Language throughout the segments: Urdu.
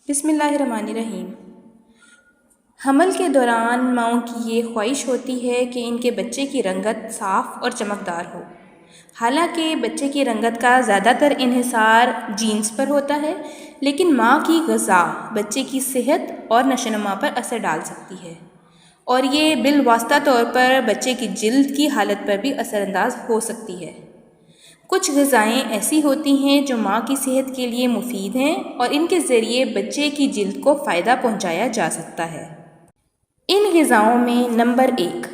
بسم اللہ الرحمن الرحیم۔ حمل کے دوران ماؤں کی یہ خواہش ہوتی ہے کہ ان کے بچے کی رنگت صاف اور چمکدار ہو۔ حالانکہ بچے کی رنگت کا زیادہ تر انحصار جینز پر ہوتا ہے، لیکن ماں کی غذا بچے کی صحت اور نشو و نما پر اثر ڈال سکتی ہے، اور یہ بالواسطہ طور پر بچے کی جلد کی حالت پر بھی اثر انداز ہو سکتی ہے۔ کچھ غذائیں ایسی ہوتی ہیں جو ماں کی صحت کے لیے مفید ہیں اور ان کے ذریعے بچے کی جلد کو فائدہ پہنچایا جا سکتا ہے۔ ان غذاؤں میں نمبر 1،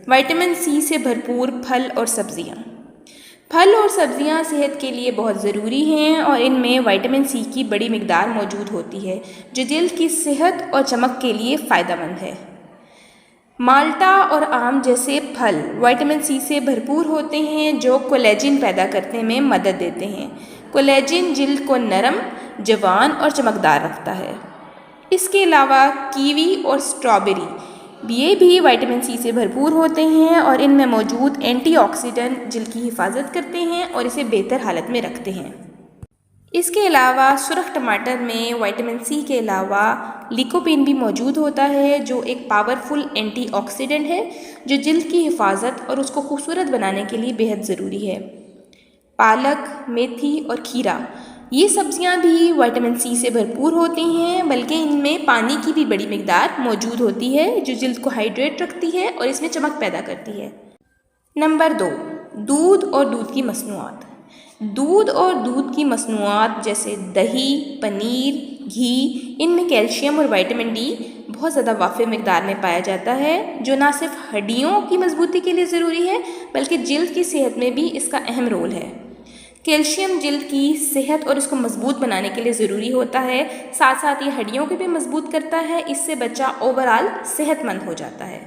وٹامن سی سے بھرپور پھل اور سبزیاں۔ پھل اور سبزیاں صحت کے لیے بہت ضروری ہیں اور ان میں وٹامن سی کی بڑی مقدار موجود ہوتی ہے جو جلد کی صحت اور چمک کے لیے فائدہ مند ہے۔ مالٹا اور آم جیسے پھل وٹامن سی سے بھرپور ہوتے ہیں جو کولیجن پیدا کرنے میں مدد دیتے ہیں۔ کولیجن جلد کو نرم، جوان اور چمکدار رکھتا ہے۔ اس کے علاوہ کیوی اور اسٹرابیری یہ بھی وٹامن سی سے بھرپور ہوتے ہیں اور ان میں موجود اینٹی آکسیڈنٹ جلد کی حفاظت کرتے ہیں اور اسے بہتر حالت میں رکھتے ہیں۔ اس کے علاوہ سرخ ٹماٹر میں وٹامن سی کے علاوہ لیکوپین بھی موجود ہوتا ہے جو ایک پاورفل اینٹی آکسیڈنٹ ہے جو جلد کی حفاظت اور اس کو خوبصورت بنانے کے لیے بہت ضروری ہے۔ پالک، میتھی اور کھیرا یہ سبزیاں بھی وٹامن سی سے بھرپور ہوتی ہیں، بلکہ ان میں پانی کی بھی بڑی مقدار موجود ہوتی ہے جو جلد کو ہائیڈریٹ رکھتی ہے اور اس میں چمک پیدا کرتی ہے۔ نمبر 2، دودھ اور دودھ کی مصنوعات۔ دودھ اور دودھ کی مصنوعات جیسے دہی، پنیر، گھی، ان میں کیلشیم اور وٹامن ڈی بہت زیادہ وافر مقدار میں پایا جاتا ہے جو نہ صرف ہڈیوں کی مضبوطی کے لیے ضروری ہے بلکہ جلد کی صحت میں بھی اس کا اہم رول ہے۔ کیلشیم جلد کی صحت اور اس کو مضبوط بنانے کے لیے ضروری ہوتا ہے، ساتھ ساتھ یہ ہڈیوں کو بھی مضبوط کرتا ہے، اس سے بچہ اوورآل صحت مند ہو جاتا ہے۔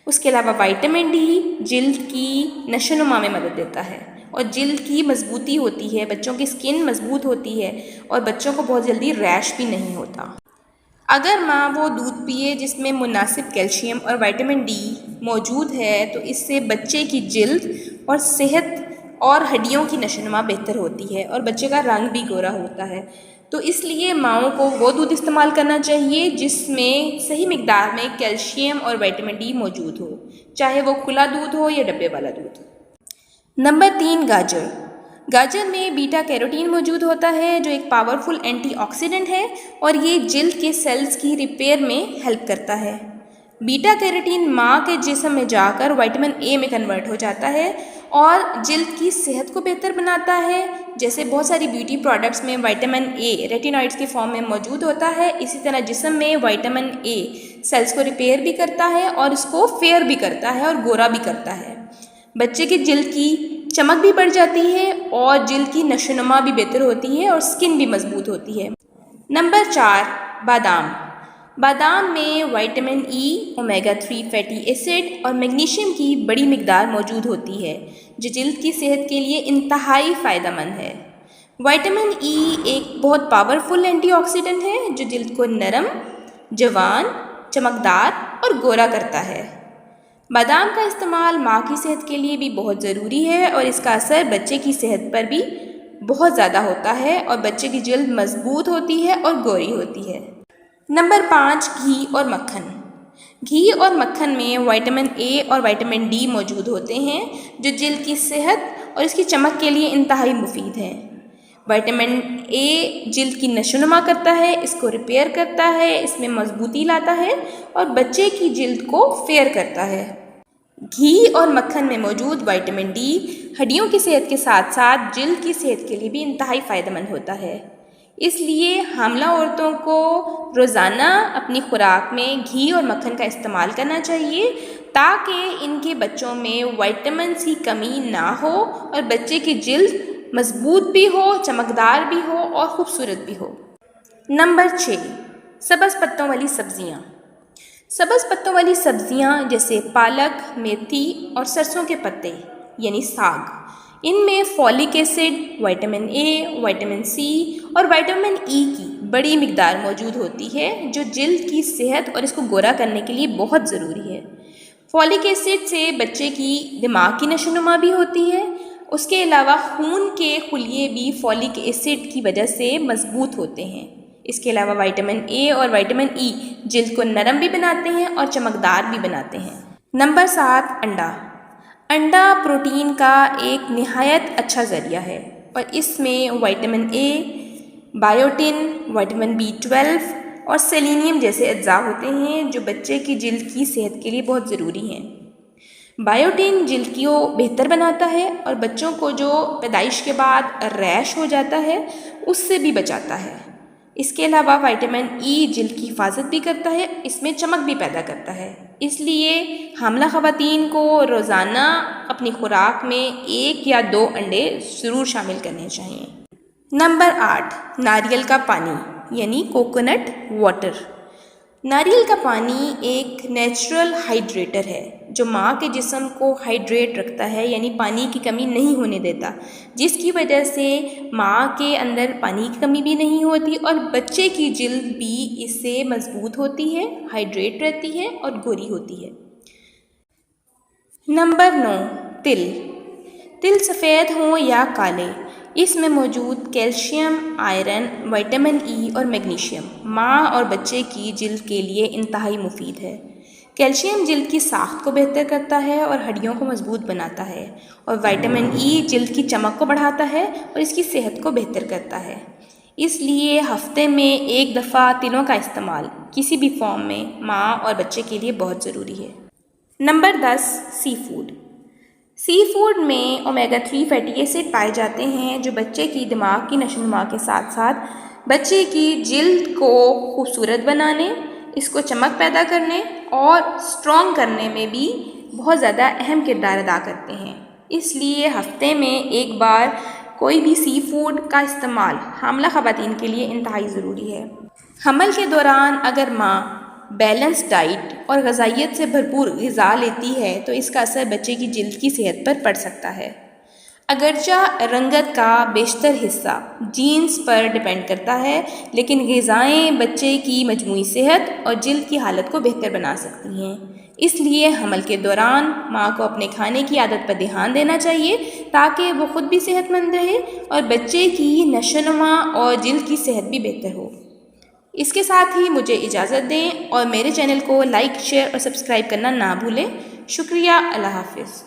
اس کے علاوہ وٹامن ڈی جلد کی نشو و نما میں مدد دیتا ہے اور جلد کی مضبوطی ہوتی ہے، بچوں کی سکن مضبوط ہوتی ہے اور بچوں کو بہت جلدی ریش بھی نہیں ہوتا۔ اگر ماں وہ دودھ پیے جس میں مناسب کیلشیم اور وٹامن ڈی موجود ہے تو اس سے بچے کی جلد اور صحت اور ہڈیوں کی نشو و نما بہتر ہوتی ہے اور بچے کا رنگ بھی گورا ہوتا ہے۔ تو اس لیے ماؤں کو وہ دودھ استعمال کرنا چاہیے جس میں صحیح مقدار میں کیلشیم اور وٹامن ڈی موجود ہو، چاہے وہ کھلا دودھ ہو یا ڈبے والا دودھ۔ نمبر 3، گاجر۔ گاجر میں بیٹا کیروٹین موجود ہوتا ہے جو ایک پاورفل اینٹی آکسیڈنٹ ہے اور یہ جلد کے سیلز کی ریپیئر میں ہیلپ کرتا ہے۔ بیٹا کیروٹین ماں کے جسم میں جا کر وٹامن اے میں کنورٹ ہو جاتا ہے اور جلد کی صحت کو بہتر بناتا ہے۔ جیسے بہت ساری بیوٹی پروڈکٹس میں وٹامن اے ریٹینوائڈز کی فارم میں موجود ہوتا ہے، اسی طرح جسم میں وٹامن اے سیلز کو ریپیئر بھی کرتا ہے اور اس کو فیئر بھی کرتا ہے اور گورا بھی کرتا ہے۔ بچے کی جلد کی چمک بھی بڑھ جاتی ہے اور جلد کی نشو و نما بھی بہتر ہوتی ہے اور سکن بھی مضبوط ہوتی ہے۔ نمبر 4، بادام۔ بادام میں vitamin E, omega 3 fatty acid اور میگنیشیم کی بڑی مقدار موجود ہوتی ہے جو جلد کی صحت کے لیے انتہائی فائدہ مند ہے۔ وٹامن ای ایک بہت پاورفل اینٹی آکسیڈنٹ ہے جو جلد کو نرم، جوان، چمکدار اور گورا کرتا ہے۔ بادام کا استعمال ماں کی صحت کے لیے بھی بہت ضروری ہے اور اس کا اثر بچے کی صحت پر بھی بہت زیادہ ہوتا ہے اور بچے کی جلد مضبوط ہوتی ہے اور گوری ہوتی ہے۔ نمبر 5، گھی اور مکھن۔ گھی اور مکھن میں وٹامن اے اور وٹامن ڈی موجود ہوتے ہیں جو جلد کی صحت اور اس کی چمک کے لیے انتہائی مفید ہیں۔ وٹامن اے جلد کی نشو و نما کرتا ہے، اس کو ریپیئر کرتا ہے، اس میں مضبوطی لاتا ہے اور بچے کی جلد کو فیئر کرتا ہے۔ گھی اور مکھن میں موجود وٹامن ڈی ہڈیوں کی صحت کے ساتھ ساتھ جلد کی صحت کے لیے بھی انتہائی فائدہ مند ہوتا ہے۔ اس لیے حاملہ عورتوں کو روزانہ اپنی خوراک میں گھی اور مکھن کا استعمال کرنا چاہیے تاکہ ان کے بچوں میں وٹامن سی کمی نہ ہو اور بچے کی جلد مضبوط بھی ہو، چمکدار بھی ہو اور خوبصورت بھی ہو۔ نمبر 6، سبز پتوں والی سبزیاں۔ سبز پتوں والی سبزیاں جیسے پالک، میتھی اور سرسوں کے پتے یعنی ساگ، ان میں folic acid, vitamin A, vitamin C اور وٹامن ای کی بڑی مقدار موجود ہوتی ہے جو جلد کی صحت اور اس کو گورا کرنے کے لیے بہت ضروری ہے۔ فولک ایسڈ سے بچے کی دماغ کی نشو و نما بھی ہوتی ہے، اس کے علاوہ خون کے خلیے بھی فولک ایسڈ کی وجہ سے مضبوط ہوتے ہیں۔ اس کے علاوہ وائٹامن اے اور وائٹامن ای جلد کو نرم بھی بناتے ہیں اور چمکدار بھی بناتے ہیں۔ نمبر 7، انڈا۔ انڈا پروٹین کا ایک نہایت اچھا ذریعہ ہے اور اس میں وائٹامن اے، بائیوٹن، وائٹامن B12 اور سیلینیم جیسے اجزاء ہوتے ہیں جو بچے کی جلد کی صحت کے لیے بہت ضروری ہیں۔ بائیوٹن جلد کو بہتر بناتا ہے اور بچوں کو جو پیدائش کے بعد ریش ہو جاتا ہے اس سے بھی بچاتا ہے۔ اس کے علاوہ وائٹامن ای جلد کی حفاظت بھی کرتا ہے، اس میں چمک بھی پیدا کرتا ہے۔ اس لیے حاملہ خواتین کو روزانہ اپنی خوراک میں 1 یا 2 انڈے ضرور شامل کرنے چاہیے۔ نمبر 8، ناریل کا پانی یعنی کوکونٹ واٹر۔ ناریل کا پانی ایک نیچرل ہائیڈریٹر ہے جو ماں کے جسم کو ہائیڈریٹ رکھتا ہے، یعنی پانی کی کمی نہیں ہونے دیتا، جس کی وجہ سے ماں کے اندر پانی کی کمی بھی نہیں ہوتی اور بچے کی جلد بھی اس سے مضبوط ہوتی ہے، ہائیڈریٹ رہتی ہے اور گوری ہوتی ہے۔ نمبر 9، تل۔ تل سفید ہوں یا کالے، اس میں موجود کیلشیم، آئرن، وائٹامن ای اور میگنیشیم ماں اور بچے کی جلد کے لیے انتہائی مفید ہے۔ کیلشیم جلد کی ساخت کو بہتر کرتا ہے اور ہڈیوں کو مضبوط بناتا ہے، اور وائٹامن ای جلد کی چمک کو بڑھاتا ہے اور اس کی صحت کو بہتر کرتا ہے۔ اس لیے ہفتے میں 1 دفعہ تلوں کا استعمال کسی بھی فارم میں ماں اور بچے کے لیے بہت ضروری ہے۔ نمبر 10، سی فوڈ۔ سی فوڈ میں اومیگا 3 فیٹی ایسڈ پائے جاتے ہیں جو بچے کی دماغ کی نشو و نما کے ساتھ ساتھ بچے کی جلد کو خوبصورت بنانے، اس کو چمک پیدا کرنے اور اسٹرانگ کرنے میں بھی بہت زیادہ اہم کردار ادا کرتے ہیں۔ اس لیے ہفتے میں 1 بار کوئی بھی سی فوڈ کا استعمال حاملہ خواتین کے لیے انتہائی ضروری ہے۔ حمل کے دوران اگر ماں بیلنس ڈائٹ اور غذائیت سے بھرپور غذا لیتی ہے تو اس کا اثر بچے کی جلد کی صحت پر پڑ سکتا ہے۔ اگرچہ رنگت کا بیشتر حصہ جینز پر ڈیپینڈ کرتا ہے، لیکن غذائیں بچے کی مجموعی صحت اور جلد کی حالت کو بہتر بنا سکتی ہیں۔ اس لیے حمل کے دوران ماں کو اپنے کھانے کی عادت پر دھیان دینا چاہیے تاکہ وہ خود بھی صحت مند رہے اور بچے کی نشو و نما اور جلد کی صحت بھی بہتر ہو۔ اس کے ساتھ ہی مجھے اجازت دیں اور میرے چینل کو لائک، شیئر اور سبسکرائب کرنا نہ بھولیں۔ شکریہ، اللہ حافظ۔